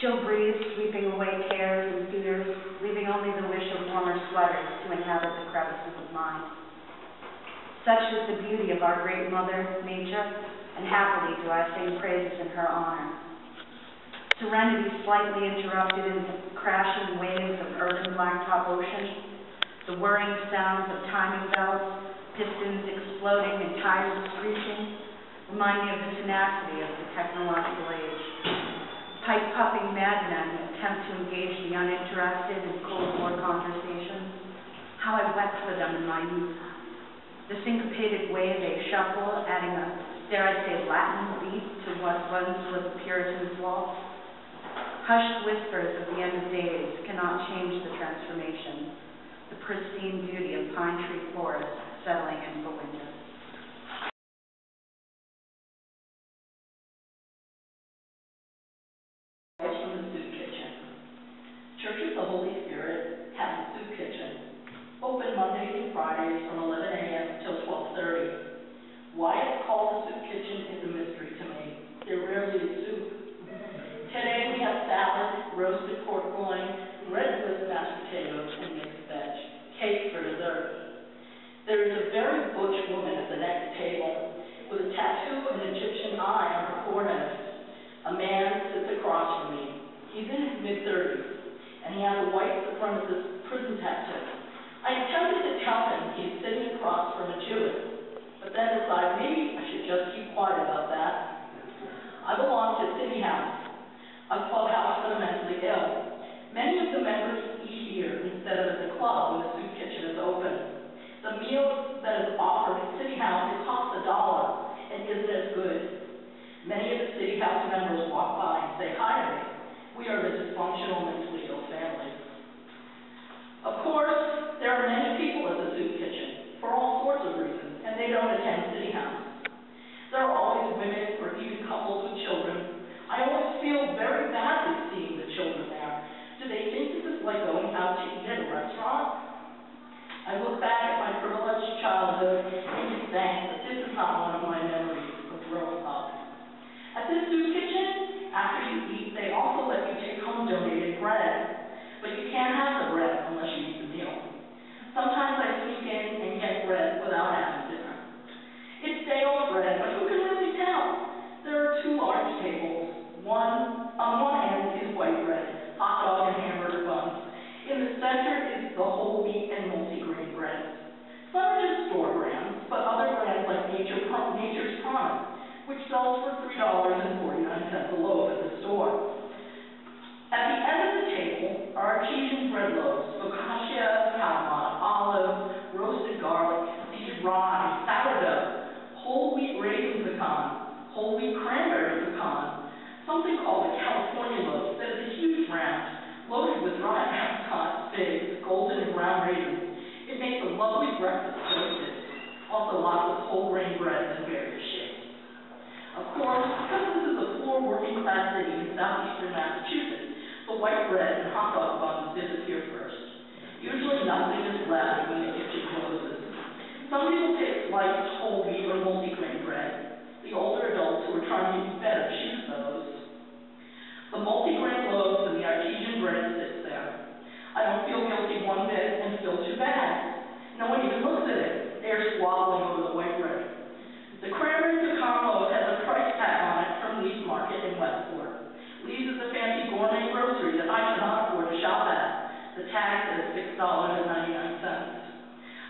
Chill breeze sweeping away cares and fears, leaving only the wish of warmer sweaters to inhabit the crevices of mind. Such is the beauty of our great mother, nature, and happily do I sing praises in her honor. Serenity slightly interrupted in the crashing waves of urban blacktop ocean, the whirring sounds of timing belts, pistons exploding and tires screeching, remind me of the tenacity of the technological age. Pipe-puffing madmen attempt to engage the uninterested in Cold War conversations. How I wept for them in my youth. The syncopated way they shuffle, adding a, dare I say, Latin beat to what once was a Puritan's waltz. Hushed whispers of the end of days cannot change the transformation, the pristine beauty of pine tree forests settling in for winter. From the soup kitchen. Church of the Holy Spirit has a soup kitchen, open Mondays and Fridays from 11 a.m. till 12:30. Why it's called the soup kitchen is a mystery to me. There rarely is soup. Today we have salad, roasted pork loin, red Swiss mashed potatoes, and mixed veg. Cake for dessert. There is a very butch woman at the next table with a tattoo of an Egyptian eye on her forehead. A man sits across from me. He's in his mid-30s, and he has a white supremacist prison tattoo. I attempted to tell him he's sitting across from a Jewess, but then decided maybe I should just keep quiet about that. I belong to City House, a clubhouse for the mentally ill. Many of the members eat here instead of at the club when the soup kitchen is open. The meal that is offered at City House, it costs $1 and isn't as good. Many of the City House members walk by and say hi to me. We are a dysfunctional, mentally ill family. breakfast toasted. Also lots of whole grain breads in various shapes. Of course, because this is a poor working class city in southeastern Massachusetts, the white bread and hot dog buns disappear first. Usually nothing is left when the kitchen closes. Some people take sliced whole wheat or multigrain bread. The older adults who are trying to eat better choose those. The multigrain loaves and the artesian bread sits there. I don't feel guilty one bit and feel too bad. No one even looks at it. They're squabbling over the white bread. The cranberry pecan loaf has a price tag on it from Lee's Market in Westport. Lee's is a fancy gourmet grocery that I cannot afford to shop at. The tag says $6.99.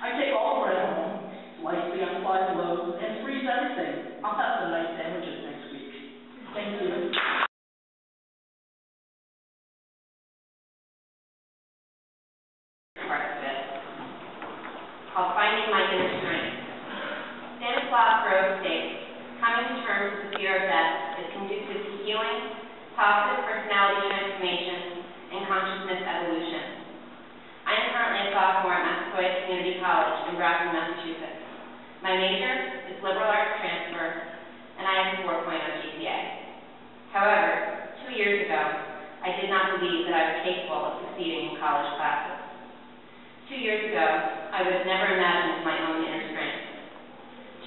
I take all the bread home, slice the unsliced loaves, and freeze everything. I'll have some nice sandwiches next week. Thank you. Part of it, called Finding My Inner Strength. Stanislav Groves states, coming to terms with the fear of death is conducive to healing, positive personality transformation, and consciousness evolution. I am currently a sophomore at Massasoit Community College in Grafton, Massachusetts. My major is liberal arts transfer, and I have a 4.0 GPA. However, 2 years ago, I did not believe that I was capable of succeeding in college classes. 2 years ago, I would have never imagined my own inner strength.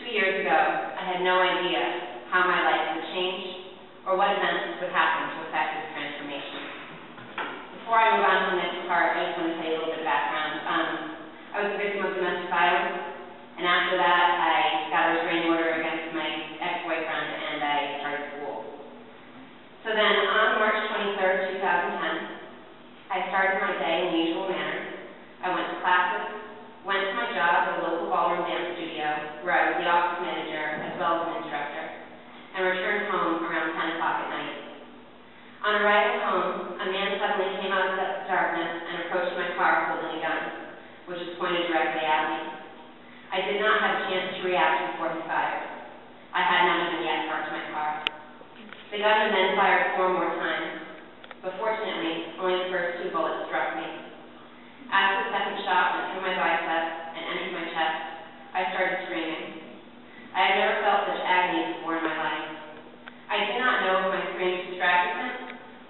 2 years ago, I had no idea how my life would change or what events would happen to affect this transformation. Before I move on to the next part, I just want to tell you a little bit of background. I was a victim of domestic violence, and after that, I got a restraining order against my ex-boyfriend, and I started school. So then, on March 23rd, 2010, I started my day in the usual manner. I went to classes, went to my job at a local ballroom dance studio, where I was the office manager as well as an instructor, and returned home around 10 o'clock at night. On arrival home, a man suddenly came out of the darkness and approached my car holding a gun, which was pointed directly at me. I did not have a chance to react before he fired. I had not even yet parked my car. The gunman then fired 4 more times, but fortunately, only the first 2 bullets struck me. As the second shot went through my bicep and entered my chest, I started screaming. I had never felt such agony before in my life. I did not know if my screams distracted him,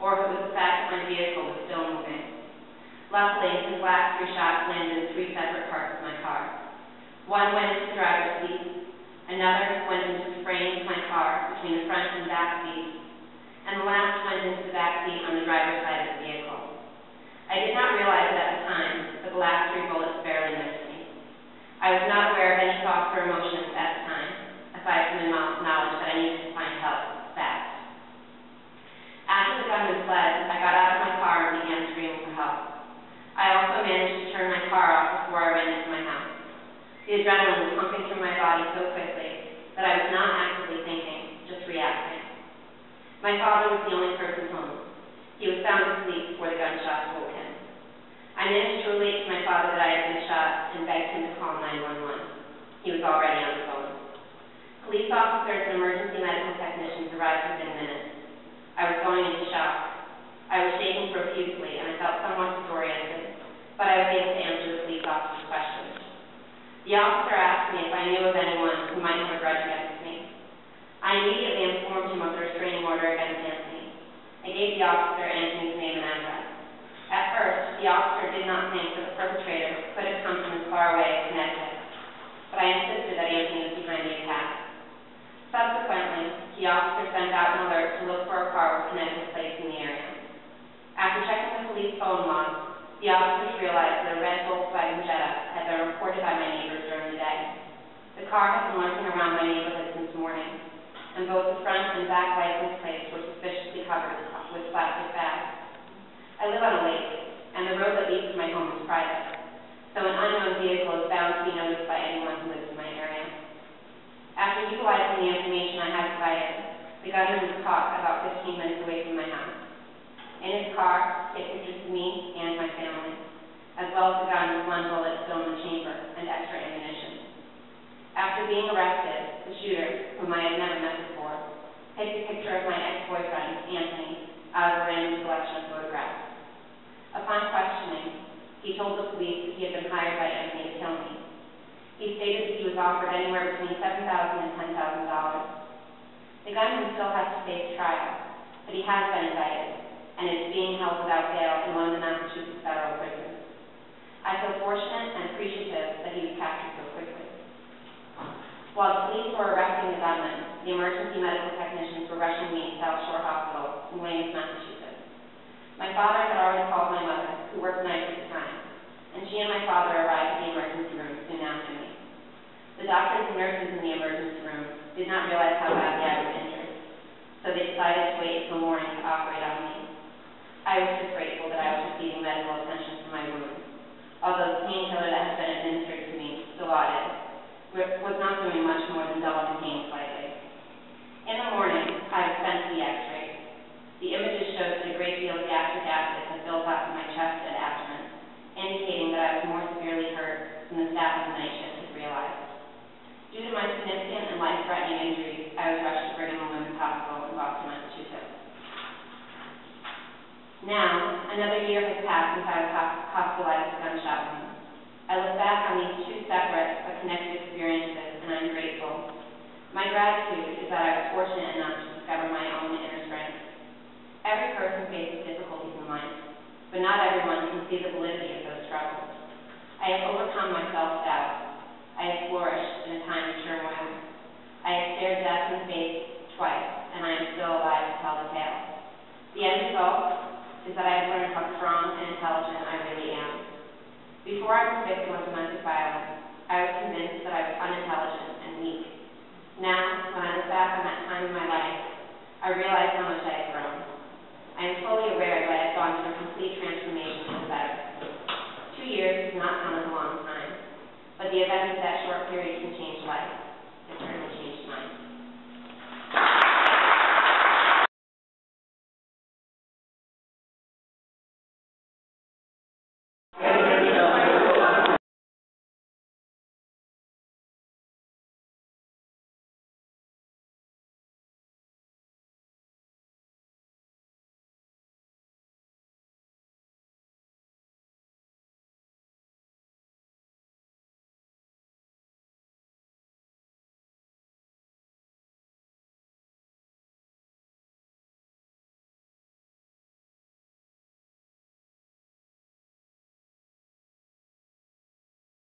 or if it was the fact that my vehicle was still moving. Luckily, his last 3 shots landed in 3 separate parts of my car. One went into the driver's seat, another went into the frame of my car between the front and back seats, and the last went into the back seat on the driver's side of the vehicle. I did not realize it at the time, but the last 3 bullets barely missed me. I was not aware of any thoughts or emotions at the time, aside from the knowledge that I needed to find help fast. After the gunman fled, I got out of my car and began screaming for help. I also managed to turn my car off before I ran into my house. The adrenaline was pumping through my body so quickly that I was not actively thinking, just reacting. My father was the only person home. He was sound asleep before the gunshots woke him. I managed to relate to my father that I had been shot and begged him to call 911. He was already on the phone. Police officers and emergency medical technicians arrived within minutes. I was going into shock. I was shaking profusely and I felt somewhat disoriented, but I was able to answer the police officer's questions. The officer asked me if I knew of anyone who might have a grudge against me. I immediately informed him of the restraining order against Anthony. I gave the officer Anthony's name and address. At first, the officer did not think that the perpetrator could have come from as far away as Connecticut, but I insisted that Anthony was behind the attack. Subsequently, the officer sent out an alert to look for a car with Connecticut plates in the area. After checking the police phone log, the officers realized that a red Volkswagen Jetta had been reported by my neighbors during the day. The car had been lurking around my neighborhood since morning, and both the front and back license plates were suspiciously covered with plastic bags. I live on a lake, and the road that leads to my home is private, so an unknown vehicle is bound to be noticed by anyone who lives in my area. After utilizing the information I had provided, the gunman was caught about 15 minutes away from my house. In his car, he took pictures of me and my family, as well as the gun with 1 bullet still in the chamber and extra ammunition. After being arrested, the shooter, whom I had never met before, picked a picture of my ex-boyfriend, Anthony, out of a random selection of photographs. Upon questioning, he told the police that he had been hired by Anthony to kill me. offered anywhere between $7,000 and $10,000. The gunman still has to face trial, but he has been indicted and is being held without bail in one of the Massachusetts federal prisons. I feel fortunate and appreciative that he was captured so quickly. While the police were arresting the gunman, the emergency medical technicians were rushing me to South Shore Hospital in Weymouth, Massachusetts. My father had already called my mother, who worked nights at the time, and she and my father arrived at the emergency room soon after me. The doctors and nurses in the emergency room did not realize how badly I was injured, so they decided to wait until morning to operate on me. I was just grateful that I was receiving medical attention for my wound, although the painkiller that had been administered to me, Dilaudid, was not doing much more than dulling the pain slightly. In the morning, I was sent to the x-ray. The images showed that a great deal of gastric acid had built up in my chest and abdomen, indicating that I was more severely hurt than the staff on the night shift had realized. Due to my significant and life-threatening injuries, I was rushed to Brigham and Women's Hospital in Boston, Massachusetts. Now, another year has passed since I was hospitalized with gunshot wounds. I look back on these two separate but connected experiences, and I'm grateful. My gratitude is that I was fortunate enough to discover my own inner strength. Every person faces difficulties in life, but not everyone can see the validity of those struggles. I have overcome my self-doubt. I have flourished in a time of turmoil. I have stared death in the face twice, and I am still alive to tell the tale. The end result is that I have learned how strong and intelligent I really am. Before I was a victim of domestic violence, I was convinced that I was unintelligent and weak. Now, when I look back on that time in my life, I realize how much I have grown. I am fully aware that I have gone through a complete transformation for the better. 2 years does not sound